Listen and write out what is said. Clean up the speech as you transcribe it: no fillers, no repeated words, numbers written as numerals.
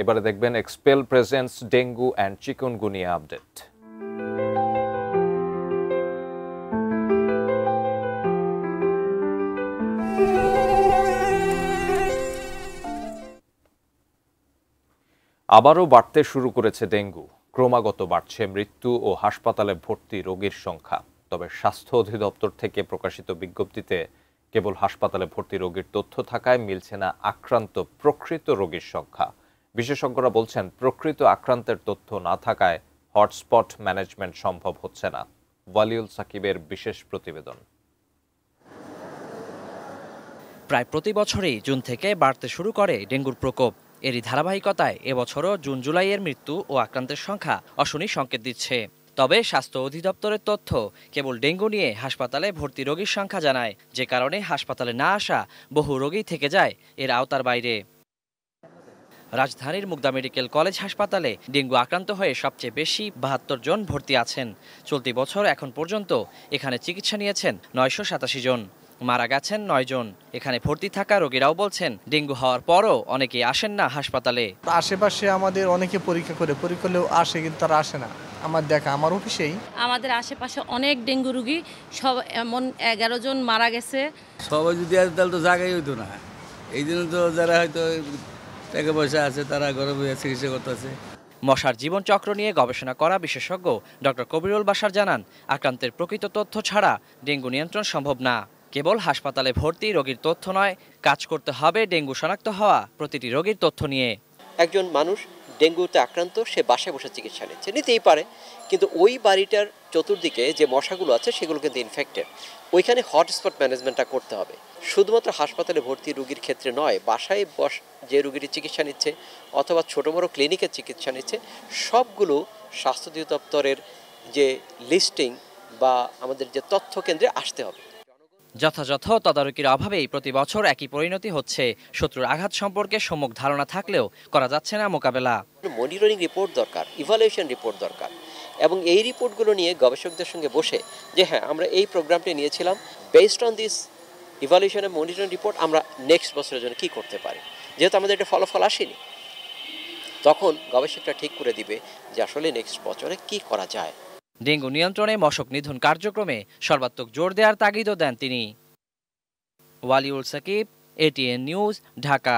এবারে দেখবেন expel presents dengue and chikungunya update. আবারও বাড়তে শুরু করেছে ডেঙ্গু। ক্রমাগত বাড়ছে মৃত্যু ও হাসপাতালে ভর্তি রোগীর সংখ্যা। তবে স্বাস্থ্য অধিদপ্তর থেকে প্রকাশিত বিজ্ঞপ্তিতে কেবল হাসপাতালে ভর্তি রোগীর তথ্য থাকায় মিলছে না আক্রান্ত প্রকৃত রোগীর সংখ্যা। বিশেষজ্ঞরা বলছেন, প্রকৃত আক্রান্তের তথ্য না থাকায় হটস্পট ম্যানেজমেন্ট সম্ভব হচ্ছে না। ওয়ালিউল সাকিবের বিশেষ প্রতিবেদন। প্রায় প্রতি বছরই জুন থেকে বাড়তে শুরু করে ডেঙ্গুর প্রকোপ। এরই ধারাবাহিকতায় এবছরও জুন জুলাইয়ের মৃত্যু ও আক্রান্তের সংখ্যা অশনি সংকেত দিচ্ছে। তবে স্বাস্থ্য অধিদপ্তরের তথ্য কেবল ডেঙ্গু নিয়ে হাসপাতালে ভর্তি রোগীর সংখ্যা জানায়, যে কারণে হাসপাতালে না আসা বহু রোগী থেকে যায় এর আওতার বাইরে। রাজধানীর মুগদা মেডিকেল কলেজ হাসপাতালে ডেঙ্গু আক্রান্ত হয়ে সবচেয়ে বেশি ৭২ জন ভর্তি আছেন। চলতি বছর এখন পর্যন্ত এখানে চিকিৎসা নিয়েছেন ৯৮৭ জন, মারা গেছেন ৯ জন। এখানে ভর্তি থাকা রোগীরাও বলছেন, ডেঙ্গু হওয়ার পরও অনেকেই আসেন না হাসপাতালে। আশেপাশে আমাদের অনেকে পরীক্ষা করলেও আসে, কিন্তু তারা আসে না। আমার অফিসেই আমাদের আশেপাশে অনেক ডেঙ্গু রোগী, সব এমন ১১ জন মারা গেছে। সবাই যদি আসে তাহলে তো জায়গায় হইতো না। এই জন্য তো যারা হয়তো টাকা পয়সা আছে তারা ঘরে বসে চিকিৎসা করতেছে। মশার জীবনচক্র নিয়ে গবেষণা করা বিশেষজ্ঞ ডক্টর কবিরুল বাশার জানান, আক্রান্তের প্রকৃত তথ্য ছাড়া ডেঙ্গু নিয়ন্ত্রণ সম্ভব না। কেবল হাসপাতালে ভর্তি রোগীর তথ্য নয়, কাজ করতে হবে ডেঙ্গু শনাক্ত হওয়া প্রতিটি রোগীর তথ্য নিয়ে। একজন মানুষ ডেঙ্গুতে আক্রান্ত, সে বাসায় বসে চিকিৎসা নিতেই পারে, কিন্তু ওই বাড়িটার চতুর্দিকে যে মশাগুলো আছে সেগুলো কিন্তু ইনফেক্টেড। ওইখানে হটস্পট ম্যানেজমেন্টটা করতে হবে। শুধুমাত্র হাসপাতালে ভর্তি রোগীর ক্ষেত্রে নয়, বাসায় যে রোগীটি চিকিৎসা নিচ্ছে অথবা ছোটো বড়ো ক্লিনিকের চিকিৎসা নিচ্ছে, সবগুলো স্বাস্থ্য অধিদপ্তরের যে লিস্টিং বা আমাদের যে তথ্য কেন্দ্রে আসতে হবে। যথাযথ তদারকির অভাবেই প্রতি বছর একই পরিণতি হচ্ছে। শত্রুর আঘাত সম্পর্কে সম্যক ধারণা থাকলেও করা যাচ্ছে না মোকাবেলা। মনিটরিং রিপোর্ট দরকার, ইভালুয়েশন রিপোর্ট দরকার, এবং এই রিপোর্টগুলো নিয়ে গবেষকদের সঙ্গে বসে যে হ্যাঁ, আমরা এই প্রোগ্রামটি নিয়েছিলাম, বেসড অন দিস ইভালুয়েশন এবং মনিটরিং রিপোর্ট আমরা নেক্সট বছরের জন্য কী করতে পারি। যেহেতু আমাদের একটা ফলাফল আসেনি, তখন গবেষকরা ঠিক করে দিবে যে আসলে নেক্সট বছরে কি করা যায়। ডেঙ্গু নিয়ন্ত্রণে মশক নিধন কার্যক্রমে সর্বাত্মক জোর দেওয়ার তাগিদও দেন তিনি। Waliul Sakib, ATN news, Dhaka.